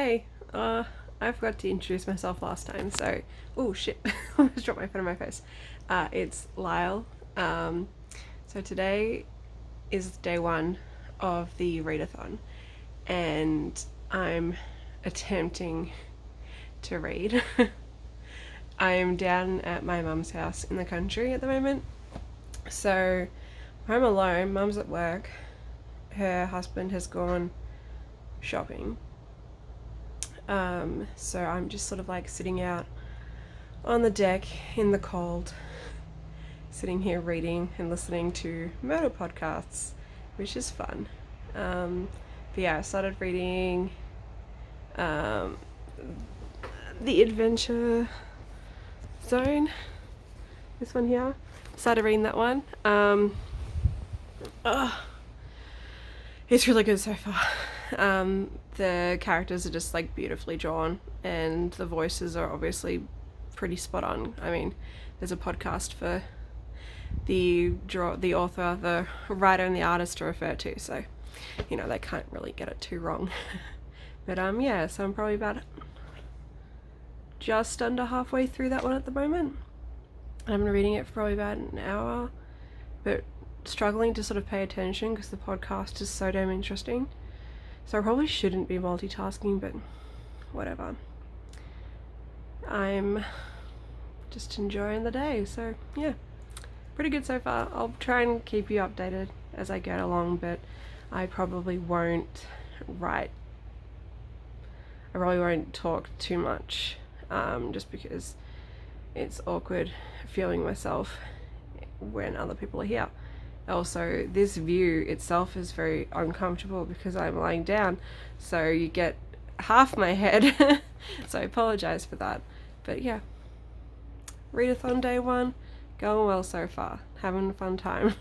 Hey, I forgot to introduce myself last time, so oh shit, I almost dropped my phone in my face. It's Lyle. Um, so today is day one of the readathon, and I'm attempting to read. I'm down at my mum's house in the country at the moment, so I'm alone. Mum's at work. Her husband has gone shopping. So I'm just sort of like sitting out on the deck in the cold, sitting here reading and listening to murder podcasts, which is fun. But yeah, I started reading um, The Adventure Zone, this one here. Started reading that one. It's really good so far. The characters are just like beautifully drawn, and the voices are obviously pretty spot on. I mean, there's a podcast for the author, the writer, and the artist to refer to, so they can't really get it too wrong. But yeah, so I'm probably about just under halfway through that one at the moment. I've been reading it for probably about an hour, but struggling to sort of pay attention because the podcast is so damn interesting. So I probably shouldn't be multitasking, but whatever. I'm just enjoying the day, so yeah, pretty good so far. I'll try and keep you updated as I get along, but I probably won't talk too much, just because it's awkward filming myself when other people are here. Also, this view itself is very uncomfortable because I'm lying down, so you get half my head. So I apologize for that. But yeah, readathon day one, going well so far, having a fun time.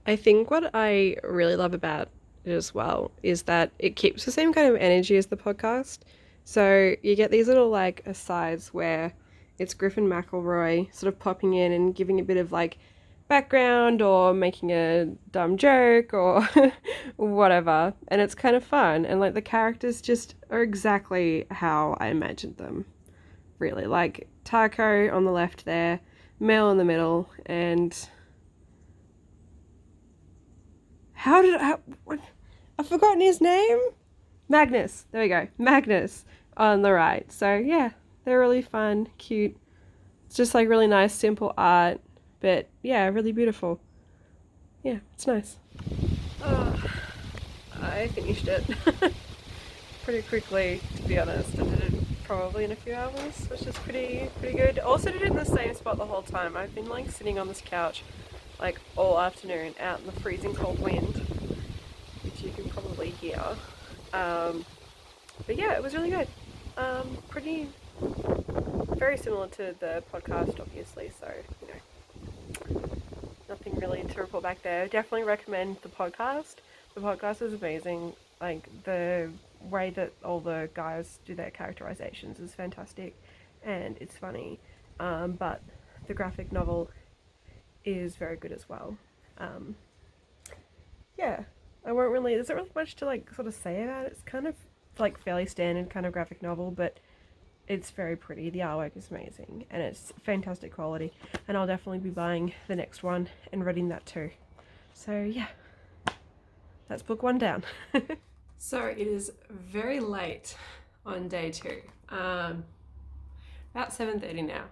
I think what I really love about it as well is that it keeps the same kind of energy as the podcast. So you get these little like asides where it's Griffin McElroy sort of popping in and giving a bit of like background or making a dumb joke or whatever, and it's kind of fun, and like the characters just are exactly how I imagined them, really. Like Taco on the left there, Mel in the middle, and I've forgotten his name? Magnus. There we go. Magnus on the right. So yeah, they're really fun, cute. It's just like really nice, simple art, but yeah, really beautiful. Yeah, it's nice. Oh, I finished it pretty quickly, to be honest. I did it probably in a few hours, which is pretty good. Also did it in the same spot the whole time. I've been like sitting on this couch like all afternoon out in the freezing cold wind, which you can probably hear. But yeah, it was really good. Pretty very similar to the podcast, obviously, so nothing really to report back there. Definitely recommend the podcast. The podcast is amazing. Like the way that all the guys do their characterizations is fantastic, and it's funny. But the graphic novel is very good as well. Yeah, I won't really. There's not really much to like sort of say about it. It's kind of like fairly standard kind of graphic novel, but it's very pretty. The artwork is amazing, and it's fantastic quality. And I'll definitely be buying the next one and reading that too. So yeah, that's book one down. So it is very late on day two. About 7:30 now,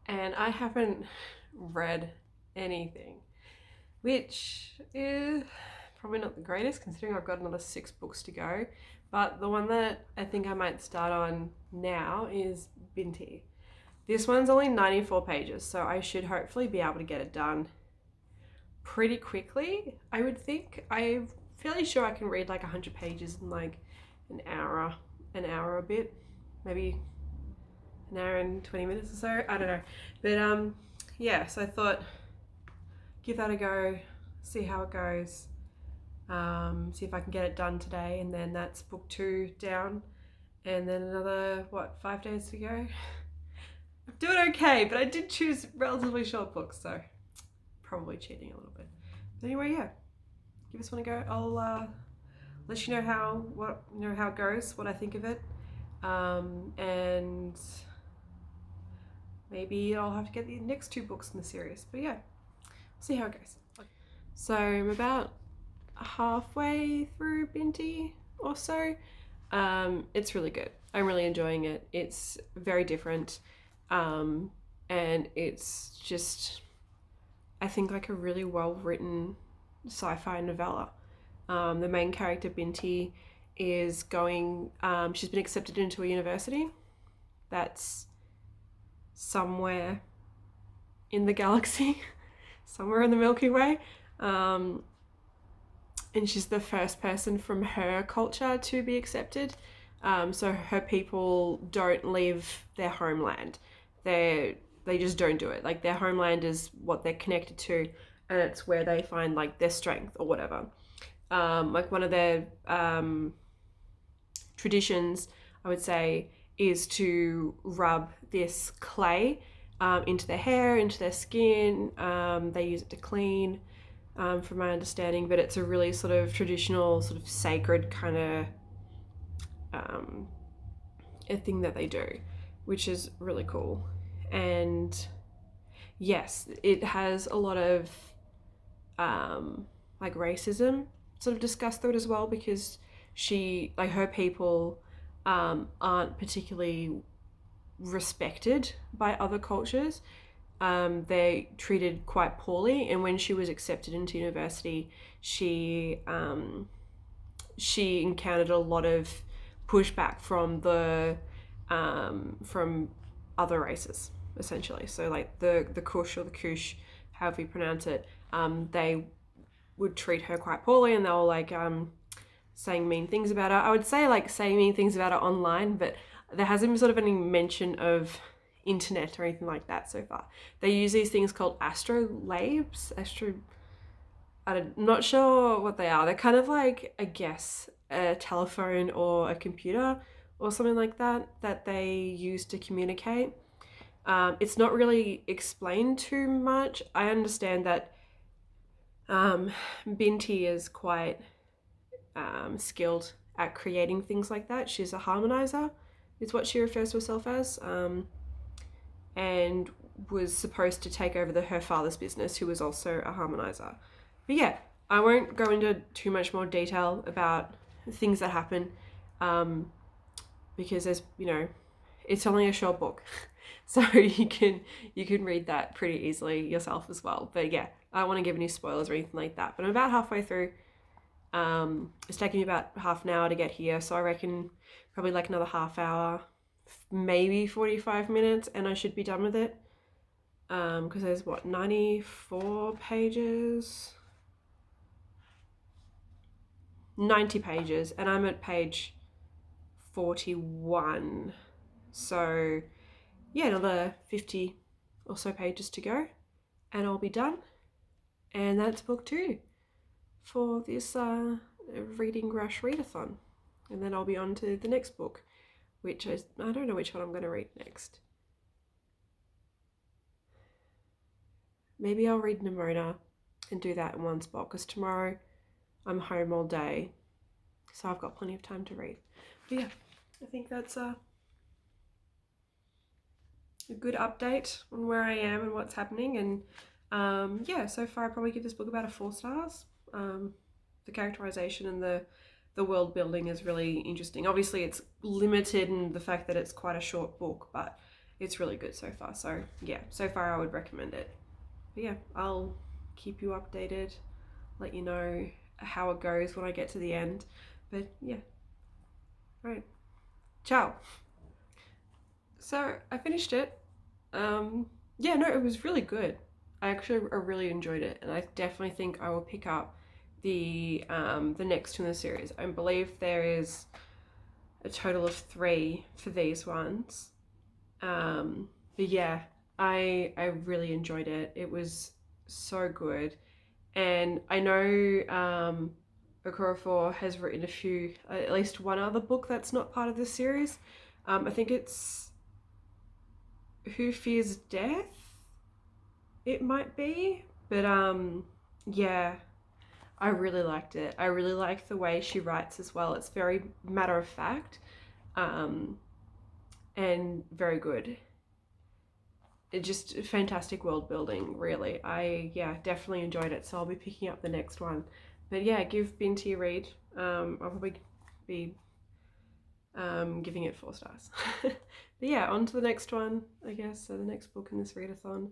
and I haven't read anything, which is probably not the greatest considering I've got another 6 books to go. But the one that I think I might start on now is Binti. This one's only 94 pages, so I should hopefully be able to get it done pretty quickly, I would think. I'm fairly sure I can read like 100 pages in like an hour a bit, maybe an hour and 20 minutes or so, I don't know. But yeah, so I thought give that a go, see how it goes. See if I can get it done today, and then that's book 2 down, and then another 5 days to go. I'm doing okay, but I did choose relatively short books, so probably cheating a little bit. But anyway, yeah, give this one a go. I'll let you know how it goes, what I think of it, and maybe I'll have to get the next 2 books in the series. But yeah, see how it goes. So I'm about halfway through Binti or so. It's really good. I'm really enjoying it. It's very different, and it's just, I think, like a really well written sci-fi novella. The main character Binti is going. She's been accepted into a university that's somewhere in the galaxy, somewhere in the Milky Way. And she's the first person from her culture to be accepted. So her people don't leave their homeland. They just don't do it. Like, their homeland is what they're connected to, and it's where they find like their strength or whatever. Like, one of their traditions, I would say, is to rub this clay into their hair, into their skin. They use it to clean, from my understanding, but it's a really sort of traditional, sort of sacred kind of a thing that they do, which is really cool. And yes, it has a lot of like racism sort of discussed through it as well, because her people aren't particularly respected by other cultures. They're treated quite poorly, and when she was accepted into university, she encountered a lot of pushback from from other races, essentially. So like the Kush or the Kush, however you pronounce it, they would treat her quite poorly, and they were like saying mean things about her. I would say like saying mean things about her online, but there hasn't been sort of any mention of internet or anything like that so far. They use these things called astrolabes. I'm not sure what they are. They're kind of like, I guess, a telephone or a computer or something like that they use to communicate. It's not really explained too much. I understand that Binti is quite skilled at creating things like that. She's a harmonizer, is what she refers to herself as, and was supposed to take over her father's business, who was also a harmonizer. But yeah, I won't go into too much more detail about things that happen, because there's, it's only a short book, so you can read that pretty easily yourself as well. But yeah, I don't want to give any spoilers or anything like that. But I'm about halfway through. It's taken me about half an hour to get here, so I reckon probably like another half hour, maybe 45 minutes, and I should be done with it. Because there's 94 pages, 90 pages, and I'm at page 41. So yeah, another 50 or so pages to go, and I'll be done. And that's book 2 for this Reading Rush readathon. And then I'll be on to the next book, which I don't know which one I'm going to read next. Maybe I'll read Nimona and do that in one spot, because tomorrow I'm home all day, so I've got plenty of time to read. But yeah, I think that's a good update on where I am and what's happening. And yeah, so far I'd probably give this book about a 4 stars. The characterization and the world building is really interesting. Obviously it's limited in the fact that it's quite a short book, but it's really good so far. So yeah, so far I would recommend it. But yeah, I'll keep you updated, let you know how it goes when I get to the end. But yeah, all right, ciao. So I finished it. Yeah, no, it was really good. I really enjoyed it, and I definitely think I will pick up the next two in the series. I believe there is a total of 3 for these ones. But yeah, I really enjoyed it. It was so good, and I know Okorafor has written at least one other book that's not part of this series. I think it's Who Fears Death, it might be, but yeah, I really liked it. I really liked the way she writes as well. It's very matter of fact, and very good. It just fantastic world building, really. Yeah, definitely enjoyed it. So I'll be picking up the next one. But yeah, give Binti a read. I'll probably be giving it 4 stars. But yeah, on to the next one, I guess. So the next book in this readathon,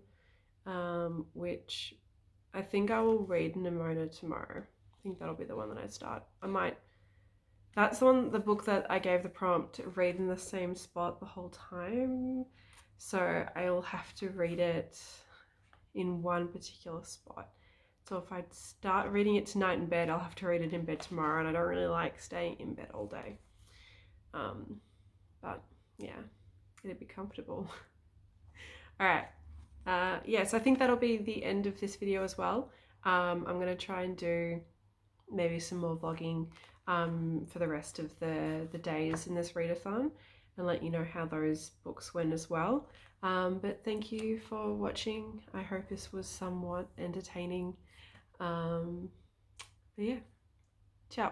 which I think I will read Nimona tomorrow. I think that'll be the one that I start. That's the book that I gave the prompt, read in the same spot the whole time. So I'll have to read it in one particular spot. So if I start reading it tonight in bed, I'll have to read it in bed tomorrow, and I don't really like staying in bed all day. But yeah, it'd be comfortable. All right. Yeah, so I think that'll be the end of this video as well. I'm going to try and do maybe some more vlogging for the rest of the days in this readathon, and let you know how those books went as well. But thank you for watching. I hope this was somewhat entertaining. But yeah, ciao.